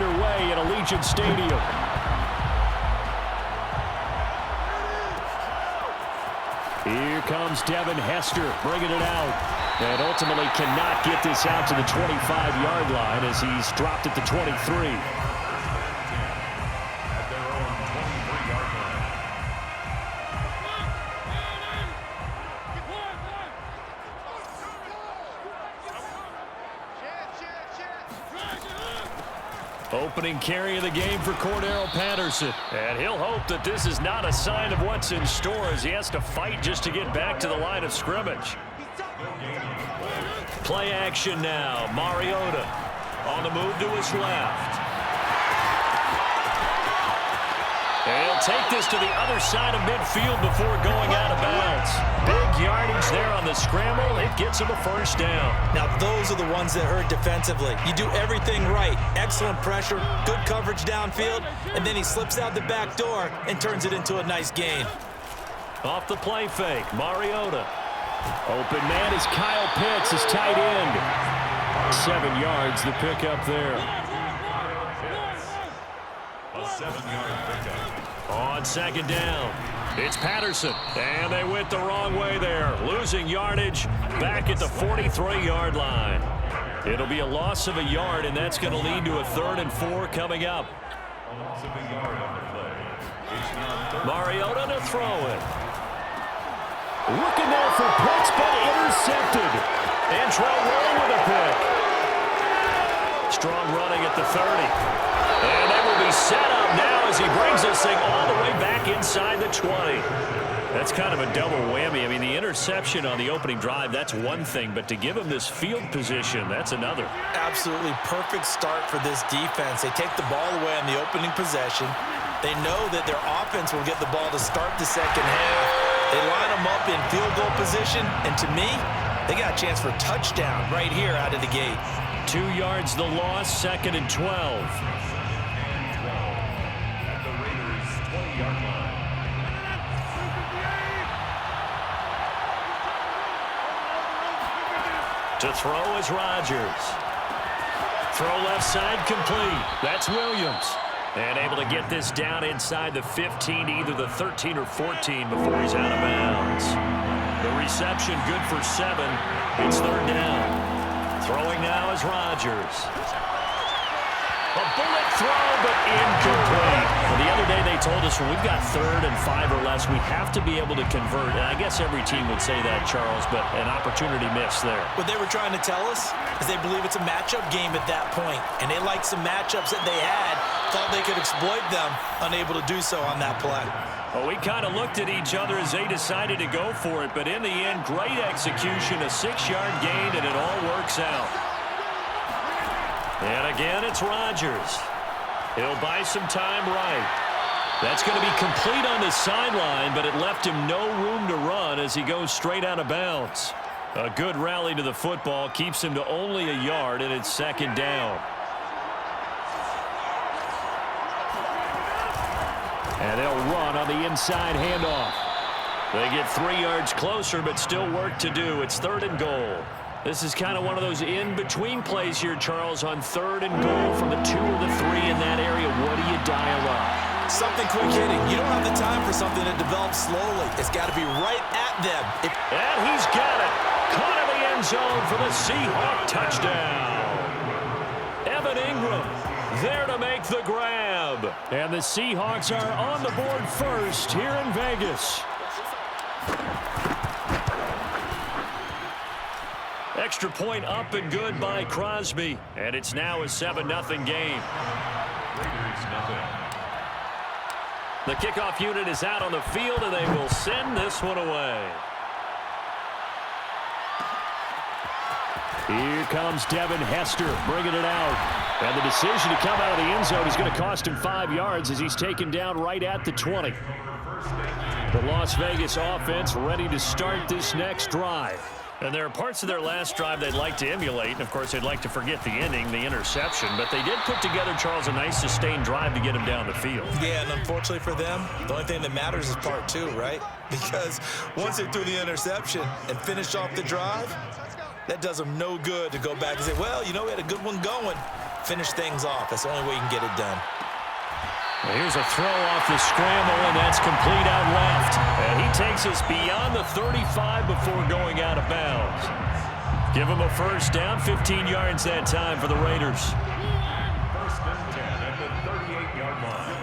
underway at Allegiant Stadium. Here comes Devin Hester bringing it out. And ultimately cannot get this out to the 25-yard line as he's dropped at the 23. Opening carry of the game for Cordero Patterson. And he'll hope that this is not a sign of what's in store as he has to fight just to get back to the line of scrimmage. Play action now. Mariota on the move to his left. And he'll take this to the other side of midfield before going out of bounds. Big yardage there on the scramble. It gets him a first down. Now, those are the ones that hurt defensively. You do everything right. Excellent pressure, good coverage downfield, and then he slips out the back door and turns it into a nice gain. Off the play fake, Mariota. Open man is Kyle Pitts, his tight end. 7 yards, the pickup there. A 7-yard pickup. On second down, it's Patterson. And they went the wrong way there. Losing yardage back at the 43-yard line. It'll be a loss of a yard, and that's going to lead to a 3rd and 4 coming up. Mariota to throw it. Looking there for Pitts, but intercepted. And Troy with a pick. Strong running at the 30. And they will be set up now as he brings this thing all the way back inside the 20. That's kind of a double whammy. I mean, the interception on the opening drive, that's one thing. But to give him this field position, that's another. Absolutely perfect start for this defense. They take the ball away on the opening possession. They know that their offense will get the ball to start the second half. They line them up in field goal position, and to me, they got a chance for a touchdown right here out of the gate. 2 yards the loss, 2nd and 12. At the Raiders' 20-yard line. To throw is Rodgers. Throw left side complete. That's Williams. And able to get this down inside the 15, either the 13 or 14 before he's out of bounds. The reception good for 7. It's 3rd down. Throwing now is Rodgers. A bullet throw, but incomplete. Well, the other day they told us when we've got 3rd and 5 or less, we have to be able to convert. And I guess every team would say that, Charles, but an opportunity missed there. What they were trying to tell us is they believe it's a matchup game at that point, and they liked some matchups that they had, thought they could exploit them, unable to do so on that play. Well, we kind of looked at each other as they decided to go for it, but in the end, great execution, a 6-yard gain, and it all works out. And again, it's Rodgers. He'll buy some time right. That's going to be complete on the sideline, but it left him no room to run as he goes straight out of bounds. A good rally to the football keeps him to only a yard, and it's 2nd down. And they'll run on the inside handoff. They get 3 yards closer, but still work to do. It's 3rd and goal. This is kind of one of those in-between plays here, Charles, on 3rd and goal from the 2 or the 3 in that area. What do you dial up? Something quick hitting. You don't have the time for something that develops slowly. It's got to be right at them. And he's got it. Caught in the end zone for the Seahawk touchdown. Evan Ingram there to make the grab. And the Seahawks are on the board first here in Vegas. Extra point up and good by Crosby. And it's now a 7-0 game. Raiders nothing. The kickoff unit is out on the field, and they will send this one away. Here comes Devin Hester bringing it out. And the decision to come out of the end zone is going to cost him 5 yards as he's taken down right at the 20. The Las Vegas offense ready to start this next drive. And there are parts of their last drive they'd like to emulate. And, of course, they'd like to forget the ending, the interception. But they did put together, Charles, a nice sustained drive to get him down the field. Yeah, and unfortunately for them, the only thing that matters is part 2, right? Because once they threw the interception and finished off the drive, that does them no good to go back and say, well, you know, we had a good one going. finish things off. That's the only way you can get it done. Here's a throw off the scramble, and that's complete out left. And he takes us beyond the 35 before going out of bounds. Give him a first down, 15 yards that time for the Raiders. First and 10 at the 38-yard line.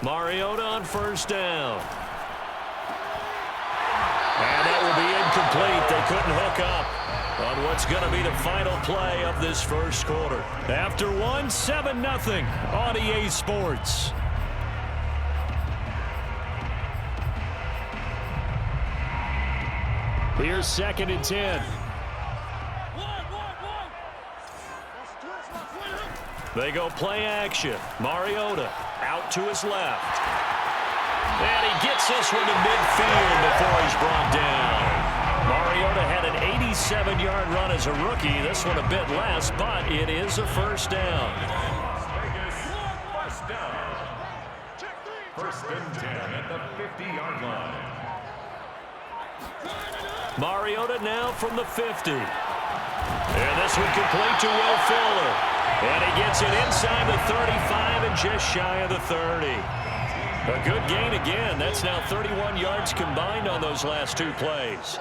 Mariota on first down. And that will be incomplete. They couldn't hook up on what's going to be the final play of this first quarter. After one, 7-0 on EA Sports. Here's second and 10. They go play action. Mariota out to his left. And he gets this one to midfield before he's brought down. Mariota had an 87-yard run as a rookie. This one a bit less, but it is a first down. Vegas, first down. First and 10 at the 50-yard line. Mariota now from the 50. And this one complete to Will Fuller. And he gets it inside the 35 and just shy of the 30. A good gain again. That's now 31 yards combined on those last two plays.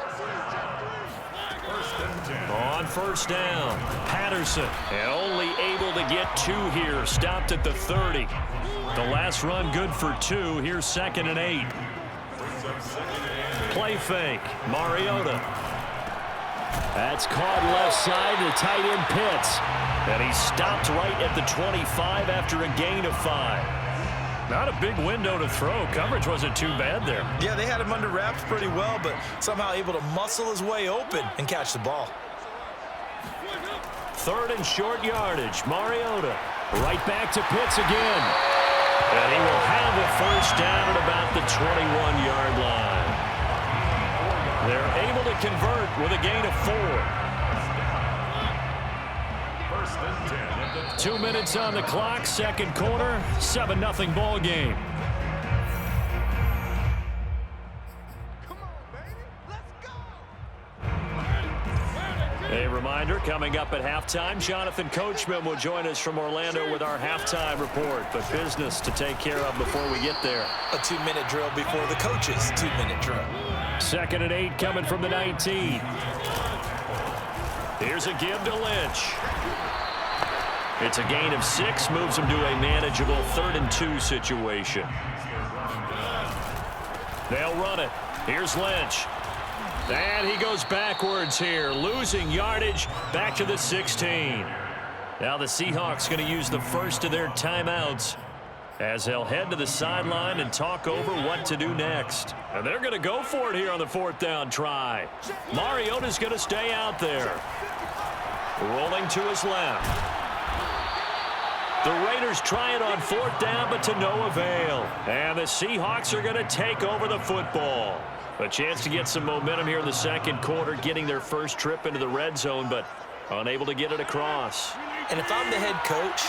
First and 10. On first down, Patterson, and only able to get two here. Stopped at the 30. The last run good for 2. Here's second and 8. Play fake, Mariota. That's caught left side to tight end Pitts. And he stopped right at the 25 after a gain of 5. Not a big window to throw. Coverage wasn't too bad there. Yeah, they had him under wraps pretty well, but somehow able to muscle his way open and catch the ball. Third and short yardage. Mariota right back to Pitts again. And he will have a first down at about the 21-yard line. They're able to convert with a gain of 4. First and 10 at the 2 minutes on the clock, second quarter, 7-0 ball game. A reminder, coming up at halftime, Jonathan Coachman will join us from Orlando with our halftime report. But business to take care of before we get there. A 2-minute drill before the coach's 2-minute drill. Second and 8 coming from the 19. Here's a give to Lynch. It's a gain of 6, moves him to a manageable 3rd and 2 situation. They'll run it. Here's Lynch. And he goes backwards here, losing yardage back to the 16. Now the Seahawks going to use the first of their timeouts as they'll head to the sideline and talk over what to do next. And they're going to go for it here on the 4th down try. Mariota's going to stay out there. Rolling to his left. The Raiders try it on 4th down, but to no avail. And the Seahawks are going to take over the football. A chance to get some momentum here in the second quarter, getting their first trip into the red zone, but unable to get it across. And if I'm the head coach,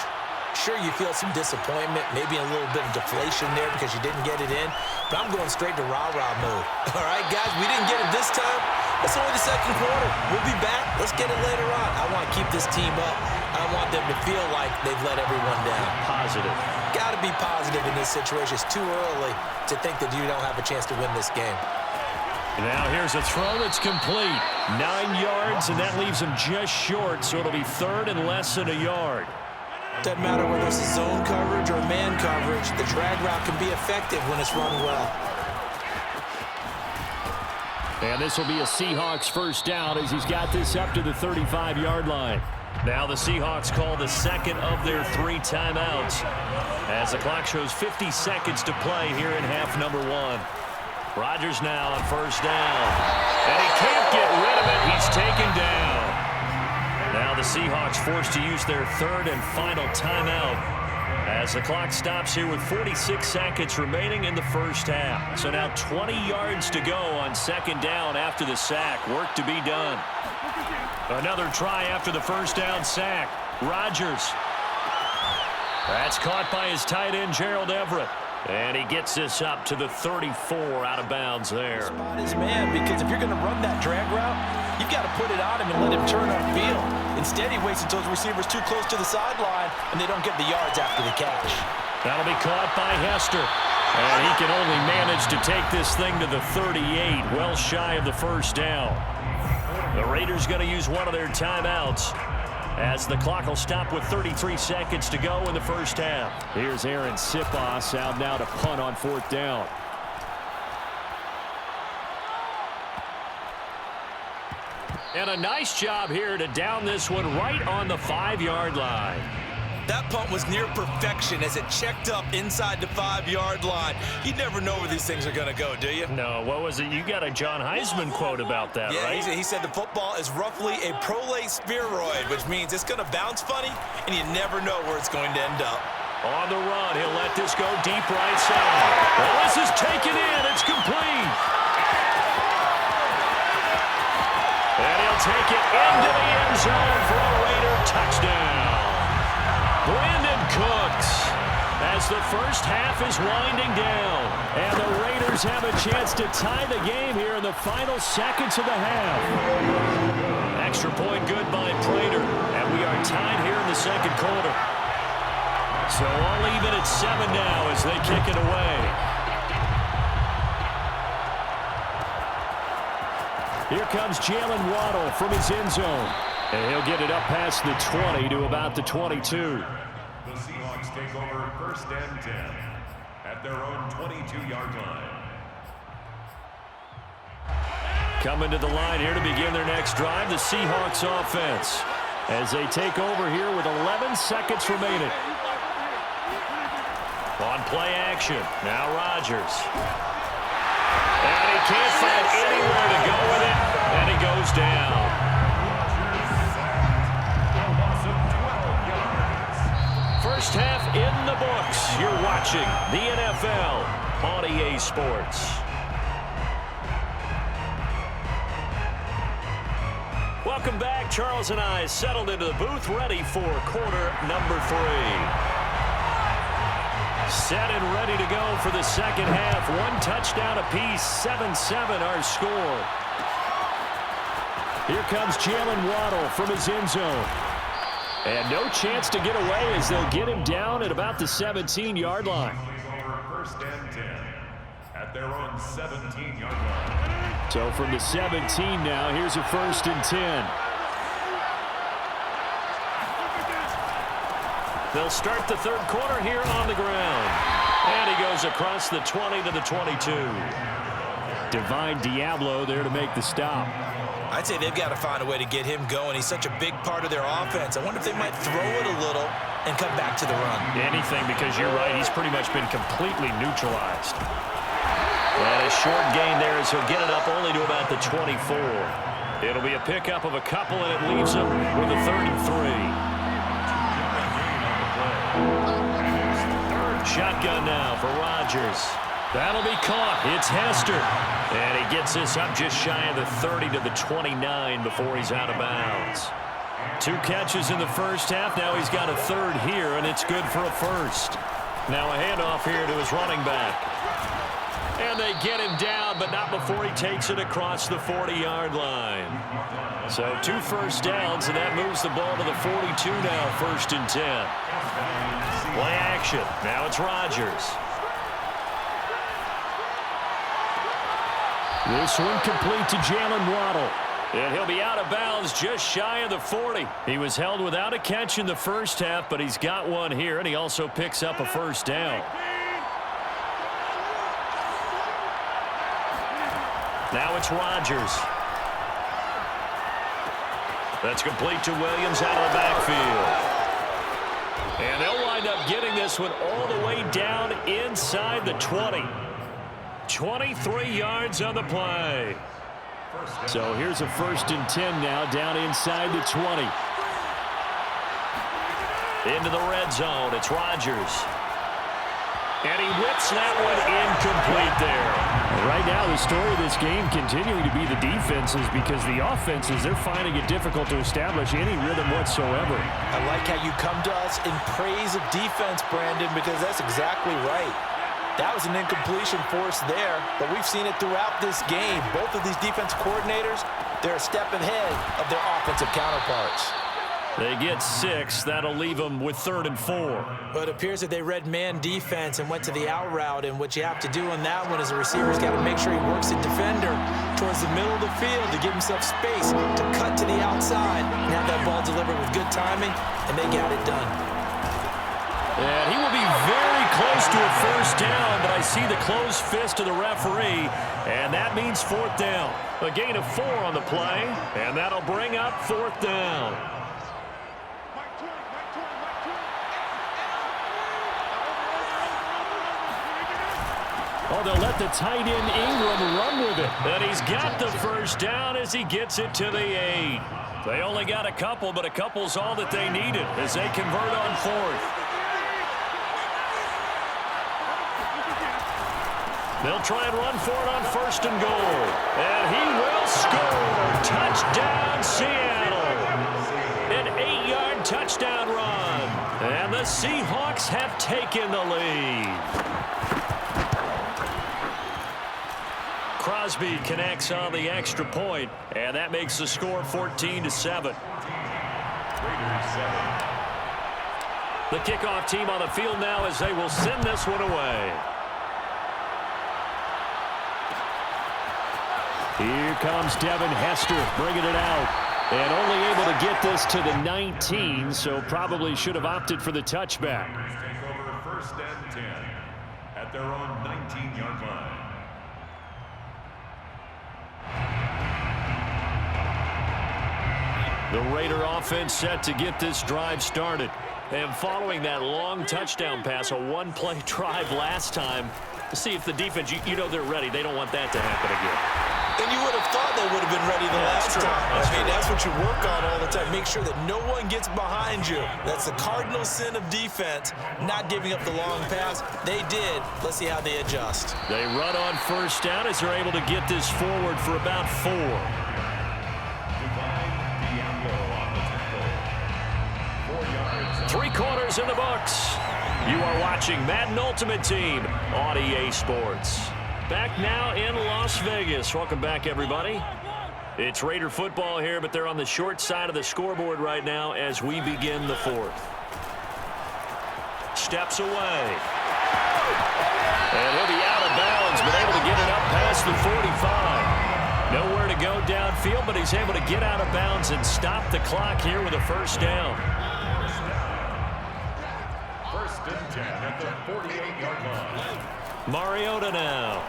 sure, you feel some disappointment, maybe a little bit of deflation there because you didn't get it in, but I'm going straight to rah-rah mode. All right, guys, we didn't get it this time. It's only the second quarter. We'll be back. Let's get it later on. I want to keep this team up. I want them to feel like they've let everyone down. Positive. Got to be positive in this situation. It's too early to think that you don't have a chance to win this game. Now here's a throw that's complete. 9 yards, and that leaves him just short, so it'll be 3rd and less than a yard. Doesn't matter whether it's a zone coverage or man coverage, the drag route can be effective when it's run well. And this will be a Seahawks first down as he's got this up to the 35-yard line. Now the Seahawks call the second of their 3 timeouts as the clock shows 50 seconds to play here in half number 1. Rodgers now on first down. And he can't get rid of it. He's taken down. Now the Seahawks forced to use their 3rd and final timeout as the clock stops here with 46 seconds remaining in the first half. So now 20 yards to go on second down after the sack. Work to be done. Another try after the first down sack. Rodgers. That's caught by his tight end, Gerald Everett. And he gets this up to the 34 out of bounds there. Spot his man, because if you're going to run that drag route, you've got to put it on him and let him turn upfield. Instead, he waits until his receiver's too close to the sideline, and they don't get the yards after the catch. That'll be caught by Hester. And he can only manage to take this thing to the 38, well shy of the first down. The Raiders going to use one of their timeouts, as the clock will stop with 33 seconds to go in the first half. Here's Aaron Sipos out now to punt on 4th down. And a nice job here to down this one right on the 5-yard line. That punt was near perfection as it checked up inside the 5-yard line. You never know where these things are going to go, do you? No, what was it? You got a John Heisman quote about that, right? Yeah, he said the football is roughly a prolate spheroid, which means it's going to bounce funny, and you never know where it's going to end up. On the run, he'll let this go deep right side. Well, this is taken in. It's complete. And he'll take it into the end zone for a Raider touchdown. Brandon Cooks, as the first half is winding down, and the Raiders have a chance to tie the game here in the final seconds of the half. Extra point good by Prater, and we are tied here in the second quarter. So all even at 7 now as they kick it away. Here comes Jalen Waddle from his end zone. And he'll get it up past the 20 to about the 22. The Seahawks take over 1st and 10 at their own 22-yard line. Coming to the line here to begin their next drive, the Seahawks offense, as they take over here with 11 seconds remaining. On play action, now Rodgers. And he can't find anywhere to go with it, and he goes down. First half in the books. You're watching the NFL on EA Sports. Welcome back. Charles and I settled into the booth, ready for quarter number 3. Set and ready to go for the second half. 1 touchdown apiece, 7-7 our score. Here comes Jalen Waddle from his end zone. And no chance to get away as they'll get him down at about the 17-yard line. 1st and 10 at their own 17-yard line. So from the 17 now, here's a 1st and 10. They'll start the third quarter here on the ground. And he goes across the 20 to the 22. Divine Diablo there to make the stop. I'd say they've got to find a way to get him going. He's such a big part of their offense. I wonder if they might throw it a little and come back to the run. Anything, because you're right. He's pretty much been completely neutralized. And a short gain there as he'll get it up only to about the 24. It'll be a pickup of a couple, and it leaves him with a 3rd and 3. Shotgun now for Rodgers. That'll be caught. It's Hester. And he gets this up just shy of the 30 to the 29 before he's out of bounds. 2 catches in the first half. Now he's got a 3rd here, and it's good for a 1st. Now a handoff here to his running back. And they get him down, but not before he takes it across the 40-yard line. So 2 first downs, and that moves the ball to the 42 now, 1st and 10. Play action. Now it's Rodgers. This one complete to Jalen Waddle. And he'll be out of bounds just shy of the 40. He was held without a catch in the first half, but he's got one here, and he also picks up a 1st down. Now it's Rodgers. That's complete to Williams out of the backfield. And they'll wind up getting this one all the way down inside the 20. 23 yards on the play. So here's a 1st and 10 now down inside the 20. Into the red zone. It's Rodgers. And he whips that one incomplete there. Right now, the story of this game continuing to be the defenses, because the offenses, they're finding it difficult to establish any rhythm whatsoever. I like how you come to us in praise of defense, Brandon, because that's exactly right. That was an incompletion forced there, but we've seen it throughout this game. Both of these defense coordinators, they're a step ahead of their offensive counterparts. They get 6. That'll leave them with 3rd and 4. But it appears that they read man defense and went to the out route, and what you have to do on that one is the receiver's got to make sure he works the defender towards the middle of the field to give himself space to cut to the outside and have that ball delivered with good timing, and they got it done. And he will be very close to a first down, but I see the closed fist of the referee, and that means 4th down. A gain of 4 on the play, and that'll bring up 4th down. Oh, they'll let the tight end Ingram run with it. And he's got the first down as he gets it to the 8. They only got a couple, but a couple's all that they needed as they convert on 4th. They'll try and run for it on 1st and goal. And he will score. Touchdown, Seattle. An 8-yard touchdown run. And the Seahawks have taken the lead. Crosby connects on the extra point, and that makes the score 14-7. The kickoff team on the field now as they will send this one away. Here comes Devin Hester bringing it out, and only able to get this to the 19, so probably should have opted for the touchback. Take over 1st and 10 at their own 19-yard line. The Raider offense set to get this drive started. And following that long touchdown pass, a one-play drive last time, to see if the defense, you know they're ready. They don't want that to happen again. And you would have thought they would have been ready the last time. That's what you work on all the time. Make sure that no one gets behind you. That's the cardinal sin of defense, not giving up the long pass. They did. Let's see how they adjust. They run on 1st down as they're able to get this forward for about 4. 3 quarters in the books. You are watching Madden Ultimate Team on EA Sports. Back now in Las Vegas. Welcome back, everybody. It's Raider football here, but they're on the short side of the scoreboard right now as we begin the 4th. Steps away. And he'll be out of bounds, but able to get it up past the 45. Nowhere to go downfield, but he's able to get out of bounds and stop the clock here with a first down. 1st and 10 at the 48-yard line. Mariota now.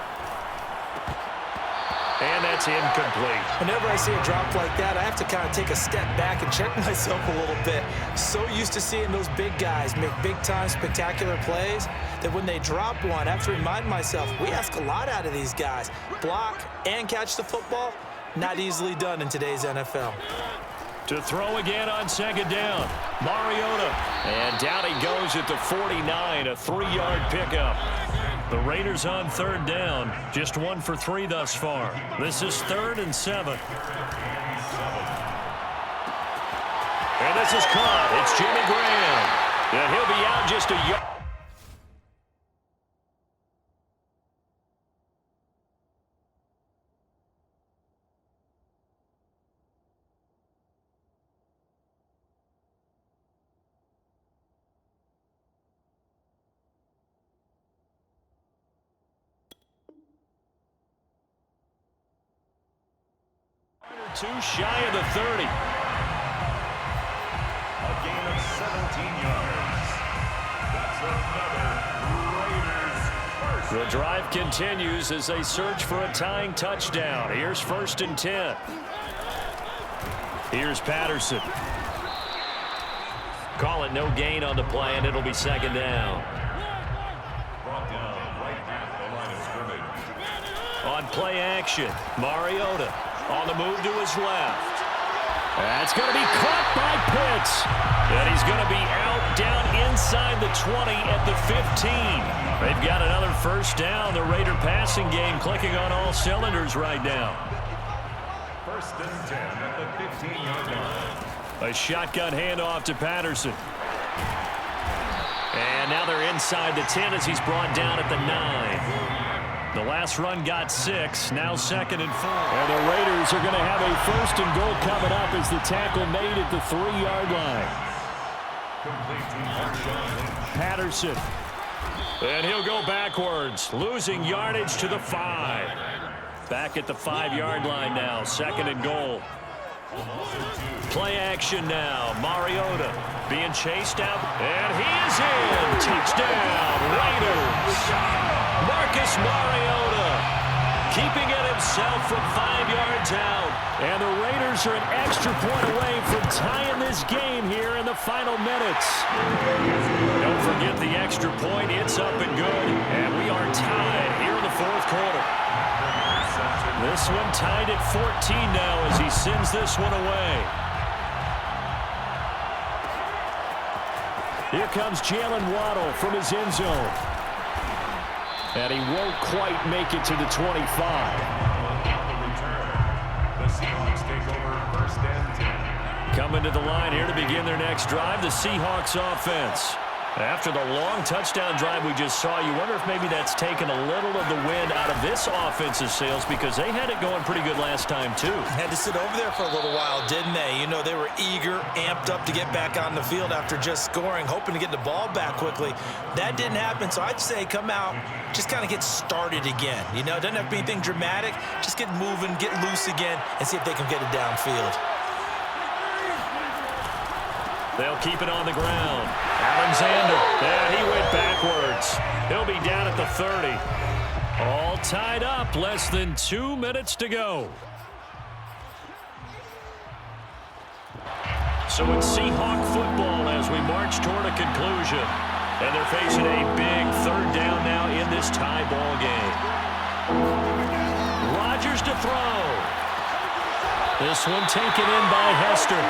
And that's incomplete. Whenever I see a drop like that, I have to kind of take a step back and check myself a little bit. So used to seeing those big guys make big-time spectacular plays that when they drop one, I have to remind myself, we ask a lot out of these guys. Block and catch the football, not easily done in today's NFL. To throw again on 2nd down. Mariota. And down he goes at the 49, a 3-yard pickup. The Raiders on 3rd down. Just 1 for 3 thus far. This is 3rd and 7. And this is caught. It's Jimmy Graham. And he'll be out just a yard. Too shy of the 30. A gain of 17 yards. That's another Raiders first. The drive continues as they search for a tying touchdown. Here's 1st and 10. Here's Patterson. Call it no gain on the play, and it'll be 2nd down. Brought down right at the line of scrimmage. On play action, Mariota. On the move to his left. That's going to be caught by Pitts. And he's going to be out down inside the 20 at the 15. They've got another first down. The Raider passing game clicking on all cylinders right now. 1st and 10 at the 15-yard line. A shotgun handoff to Patterson. And now they're inside the 10 as he's brought down at the 9. The last run got 6, now 2nd and 4. And the Raiders are going to have a 1st and goal coming up as the tackle made at the 3-yard line. Patterson. And he'll go backwards, losing yardage to the 5. Back at the 5-yard line now, 2nd and goal. Play action now. Mariota being chased out, and he is in. Touchdown, Raiders. Marcus Mariota keeping it himself from 5 yards out. And the Raiders are an extra point away from tying this game here in the final minutes. Don't forget the extra point. It's up and good. And we are tied here in the 4th quarter. This one tied at 14 now as he sends this one away. Here comes Jalen Waddle from his end zone. And he won't quite make it to the 25. The Seahawks take over 1st and 10. Coming to the line here to begin their next drive, the Seahawks offense. After the long touchdown drive we just saw, you wonder if maybe that's taken a little of the wind out of this offensive sails because they had it going pretty good last time too. Had to sit over there for a little while, didn't they? You know, they were eager, amped up to get back on the field after just scoring, hoping to get the ball back quickly. That didn't happen, so I'd say come out, just kind of get started again. You know, it doesn't have to be anything dramatic. Just get moving, get loose again, and see if they can get it downfield. They'll keep it on the ground. Alexander, yeah, he went backwards. He'll be down at the 30. All tied up, less than 2 minutes to go. So it's Seahawk football as we march toward a conclusion. And they're facing a big 3rd down now in this tie ball game. Rodgers to throw. This one taken in by Hester.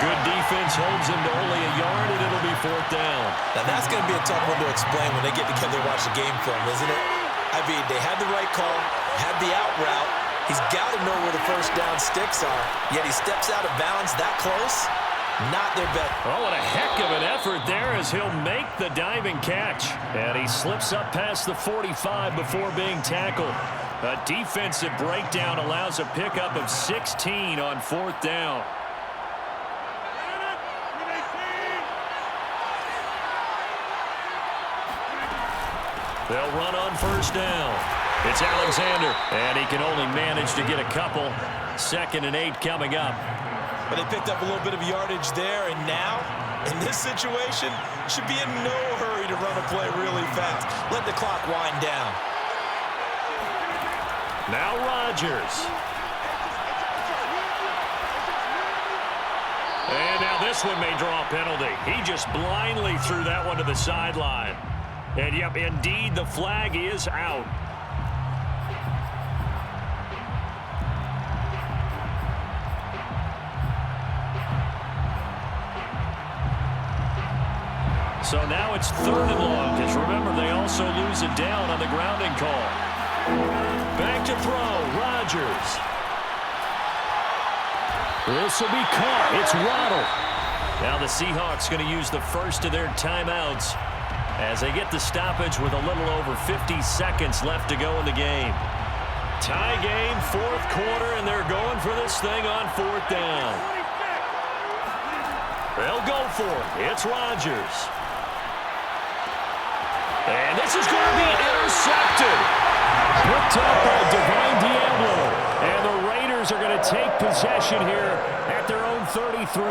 Good defense holds him to only a yard, and it'll be 4th down. Now, that's going to be a tough one to explain when they get together and watch the game film, isn't it? I mean, they had the right call, had the out route. He's got to know where the 1st down sticks are, yet he steps out of bounds that close. Not their bet. Oh, what a heck of an effort there as he'll make the diving catch. And he slips up past the 45 before being tackled. A defensive breakdown allows a pickup of 16 on 4th down. They'll run on 1st down. It's Alexander, and he can only manage to get a couple. 2nd and 8 coming up. But they picked up a little bit of yardage there, and now, in this situation, should be in no hurry to run a play really fast. Let the clock wind down. Now Rodgers. And now this one may draw a penalty. He just blindly threw that one to the sideline. And, yep, indeed, the flag is out. So now it's 3rd and long, because remember, they also lose it down on the grounding call. Back to throw, Rodgers. This will be caught. It's Waddle. Now the Seahawks going to use the first of their timeouts as they get the stoppage with a little over 50 seconds left to go in the game. Tie game, 4th quarter, and they're going for this thing on 4th down. They'll go for it. It's Rodgers. And this is going to be intercepted. Picked up by Divine Diablo. And the Raiders are going to take possession here at their own 33.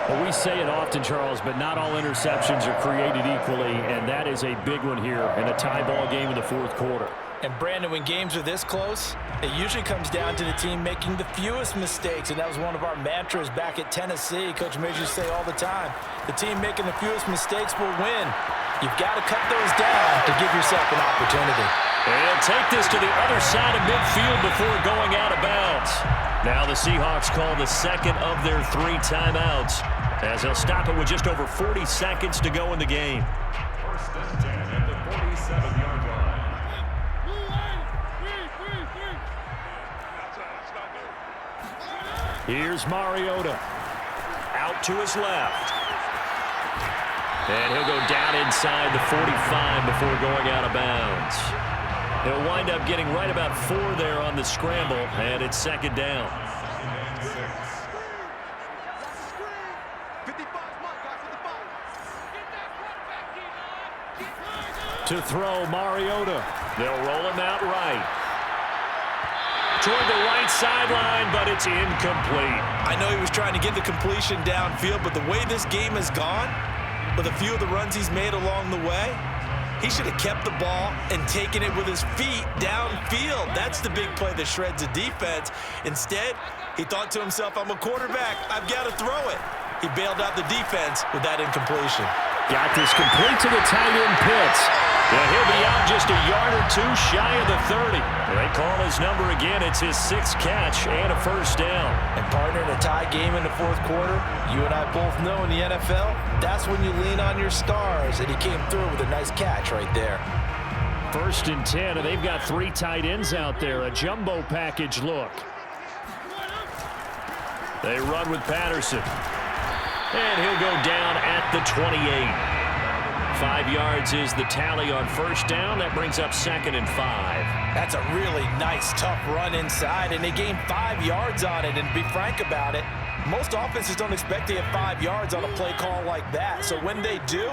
Well, we say it often, Charles, but not all interceptions are created equally, and that is a big one here in a tie ball game in the 4th quarter. And, Brandon, when games are this close, it usually comes down to the team making the fewest mistakes, and that was one of our mantras back at Tennessee. Coach Major used to say all the time, the team making the fewest mistakes will win. You've got to cut those down to give yourself an opportunity. And he'll take this to the other side of midfield before going out of bounds. Now the Seahawks call the 2nd of their 3 timeouts as they'll stop it with just over 40 seconds to go in the game. 1st and 10 at the 47-yard line. Here's Mariota. Out to his left. And he'll go down inside the 45 before going out of bounds. He'll wind up getting right about 4 there on the scramble, and it's second down. To throw, Mariota. They'll roll him out right. Toward the right sideline, but it's incomplete. I know he was trying to get the completion downfield, but the way this game has gone, with a few of the runs he's made along the way, he should have kept the ball and taken it with his feet downfield. That's the big play that shreds a defense. Instead, he thought to himself, I'm a quarterback, I've got to throw it. He bailed out the defense with that incompletion. Got this complete to the tight end Pitts. Yeah, he'll be out just a yard or 2 shy of the 30. They call his number again. It's his 6th catch and a first down. And partner, in a tie game in the 4th quarter, you and I both know in the NFL, that's when you lean on your stars, and he came through with a nice catch right there. 1st and 10, and they've got 3 tight ends out there. A jumbo package look. They run with Patterson. And he'll go down at the 28. 5 yards is the tally on first down. That brings up 2nd and 5. That's a really nice, tough run inside, and they gained 5 yards on it. And to be frank about it, most offenses don't expect to get 5 yards on a play call like that. So when they do,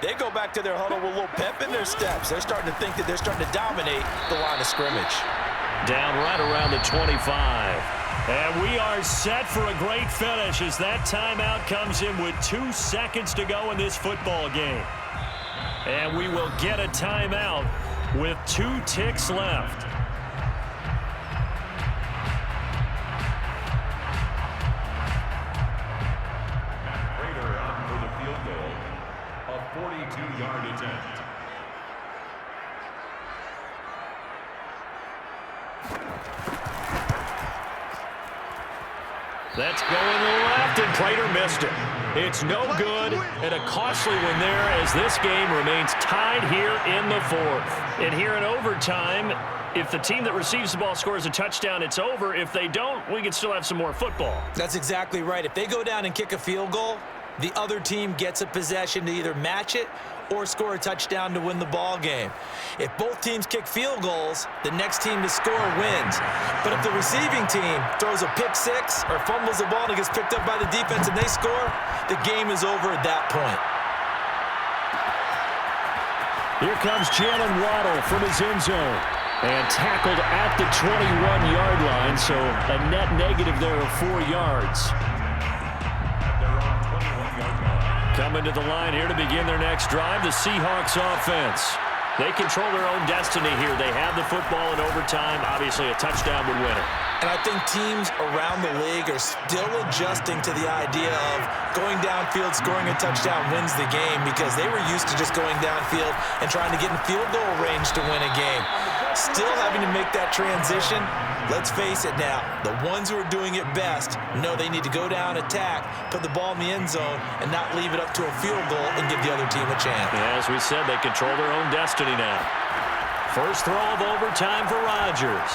they go back to their huddle with a little pep in their steps. They're starting to think that they're starting to dominate the line of scrimmage. Down right around the 25. And we are set for a great finish as that timeout comes in with 2 seconds to go in this football game. And we will get a timeout with 2 ticks left. Prater out for the field goal. A 42-yard attempt. That's going left, and Prater missed it. It's no good, and a costly one there as this game remains tied here in the 4th. And here in overtime, if the team that receives the ball scores a touchdown, it's over. If they don't, we can still have some more football. That's exactly right. If they go down and kick a field goal, the other team gets a possession to either match it or score a touchdown to win the ball game. If both teams kick field goals, the next team to score wins. But if the receiving team throws a pick 6 or fumbles the ball and it gets picked up by the defense and they score, the game is over at that point. Here comes Jalen Waddle from his end zone. And tackled at the 21-yard line, so a net negative there of 4 yards. Coming to the line here to begin their next drive, the Seahawks offense. They control their own destiny here. They have the football in overtime. Obviously, a touchdown would win it. And I think teams around the league are still adjusting to the idea of going downfield, scoring a touchdown wins the game, because they were used to just going downfield and trying to get in field goal range to win a game. Still having to make that transition. Let's face it now, the ones who are doing it best know they need to go down, attack, put the ball in the end zone, and not leave it up to a field goal and give the other team a chance. Yeah, as we said, they control their own destiny now. First throw of overtime for Rodgers.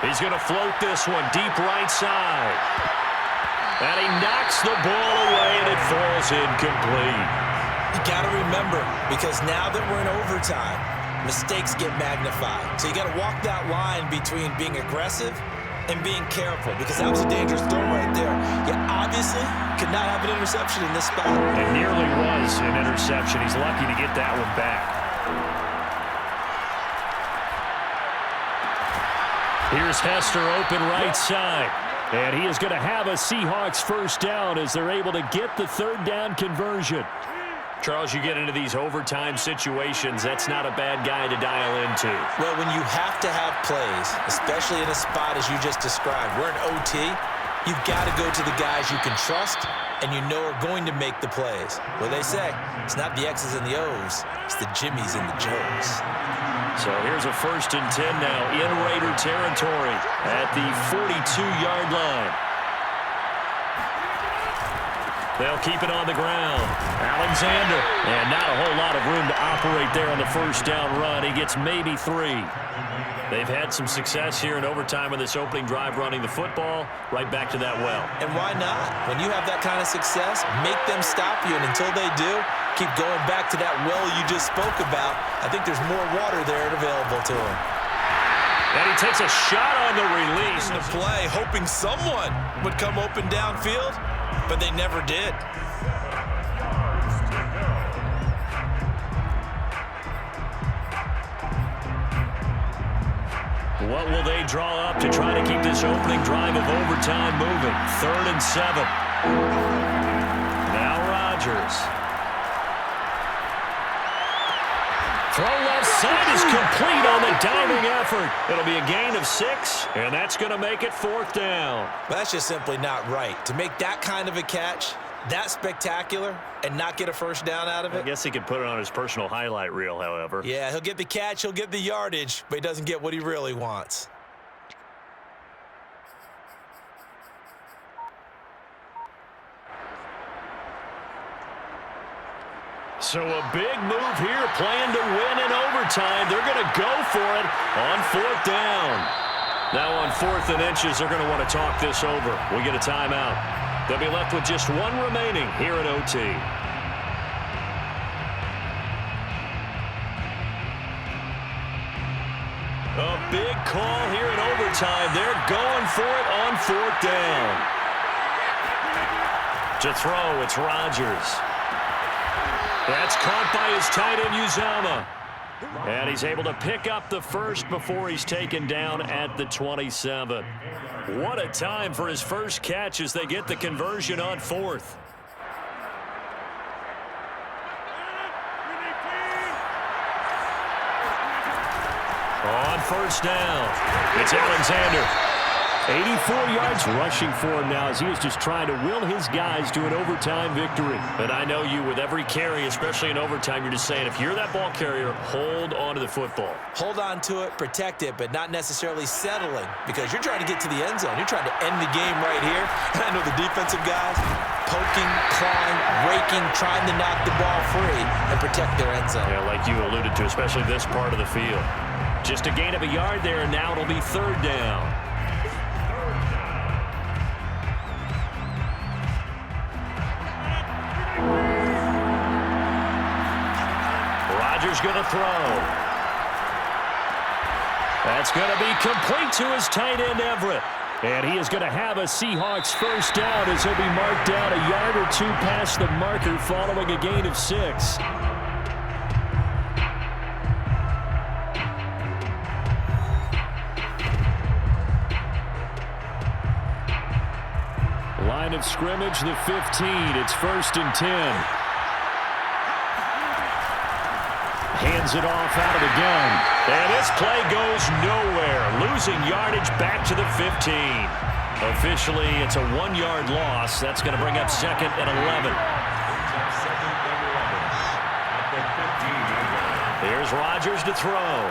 He's going to float this one deep right side. And he knocks the ball away, and it falls incomplete. You got to remember, because now that we're in overtime, mistakes get magnified. So you got to walk that line between being aggressive and being careful, because that was a dangerous throw right there. You obviously could not have an interception in this spot. It nearly was an interception. He's lucky to get that one back. Here's Hester open right side. And he is going to have a Seahawks first down as they're able to get the 3rd down conversion. Charles, you get into these overtime situations, that's not a bad guy to dial into. Well, when you have to have plays, especially in a spot as you just described, we're in OT, you've got to go to the guys you can trust and you know are going to make the plays. Well, they say, it's not the X's and the O's, it's the Jimmies and the Joes. So here's a 1st and 10 now in Raider territory at the 42-yard line. They'll keep it on the ground. Alexander. And not a whole lot of room to operate there on the first down run. He gets maybe 3. They've had some success here in overtime in this opening drive running the football. Right back to that well. And why not? When you have that kind of success, make them stop you. And until they do, keep going back to that well you just spoke about. I think there's more water there available to him. And he takes a shot on the release. The play, hoping someone would come open downfield, but they never did. What will they draw up to try to keep this opening drive of overtime moving? 3rd and 7. Now Rodgers. Throw left side is complete on the diving effort. It'll be a gain of 6, and that's going to make it 4th down. That's just simply not right. To make that kind of a catch, that spectacular, and not get a first down out of it. I guess he could put it on his personal highlight reel, however. Yeah, he'll get the catch, he'll get the yardage, but he doesn't get what he really wants. So a big move here, playing to win in overtime. They're going to go for it on 4th down. Now on 4th and inches, they're going to want to talk this over. We get a timeout. They'll be left with just 1 remaining here at OT. A big call here in overtime. They're going for it on 4th down. To throw, it's Rodgers. That's caught by his tight end, Uzama. And he's able to pick up the first before he's taken down at the 27. What a time for his first catch as they get the conversion on 4th. On 1st down, it's Alexander. 84 yards rushing for him now as he is just trying to will his guys to an overtime victory. And I know you, with every carry, especially in overtime, you're just saying, if you're that ball carrier, hold on to the football. Hold on to it, protect it, but not necessarily settling, because you're trying to get to the end zone. You're trying to end the game right here. And I know the defensive guys poking, clawing, raking, trying to knock the ball free and protect their end zone. Yeah, like you alluded to, especially this part of the field. Just a gain of a yard there, and now it'll be 3rd down. Rodgers going to throw. That's going to be complete to his tight end, Everett. And he is going to have a Seahawks first down as he'll be marked down a yard or 2 past the marker following a gain of 6. Line of scrimmage, the 15. It's 1st and 10. Hands it off out of the gun. And this play goes nowhere. Losing yardage back to the 15. Officially, it's a 1-yard loss. That's going to bring up 2nd and 11. Here's Rodgers to throw.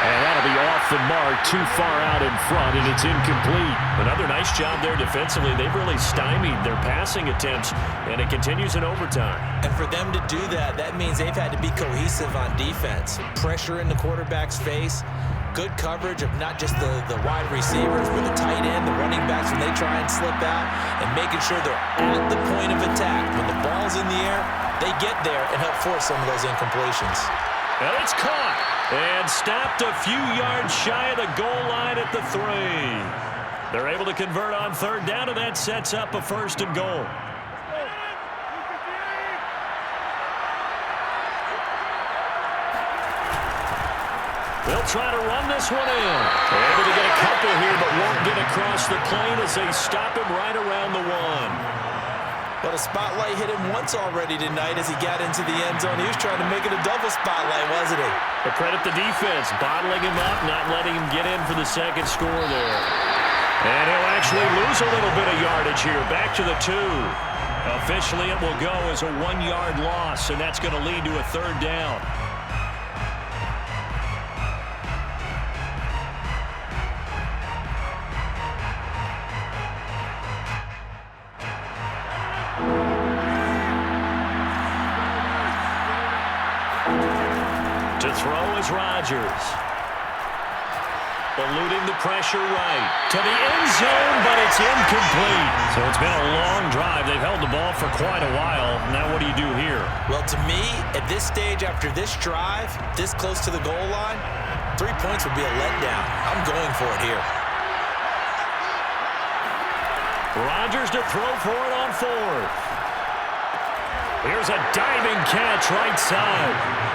And that'll be off the mark, too far out in front, and it's incomplete. Another nice job there defensively. They've really stymied their passing attempts, and it continues in overtime. And for them to do that, that means they've had to be cohesive on defense. Pressure in the quarterback's face, good coverage of not just the wide receivers, but the tight end, the running backs when they try and slip out, and making sure they're at the point of attack. When the ball's in the air, they get there and help force some of those incompletions. And it's caught and stopped a few yards shy of the goal line at the 3. They're able to convert on 3rd down, and that sets up a 1st and goal. They'll try to run this one in. Able to get a couple here, but won't get across the plane as they stop him right around the 1. But a spotlight hit him once already tonight as he got into the end zone. He was trying to make it a double spotlight, wasn't he? But credit the defense, bottling him up, not letting him get in for the 2nd score there. And he'll actually lose a little bit of yardage here, back to the 2. Officially, it will go as a 1-yard loss, and that's going to lead to a 3rd down. To throw is Rodgers. Eluding the pressure right. To the end zone, but it's incomplete. So it's been a long drive. They've held the ball for quite a while. Now what do you do here? Well, to me, at this stage, after this drive, this close to the goal line, 3 points would be a letdown. I'm going for it here. Rodgers to throw for it on fourth. Here's a diving catch right side.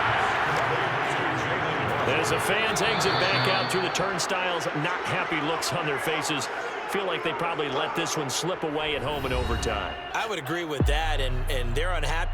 As the fans exit back out through the turnstiles, not happy looks on their faces. Feel like they probably let this one slip away at home in overtime. I would agree with that, and they're unhappy.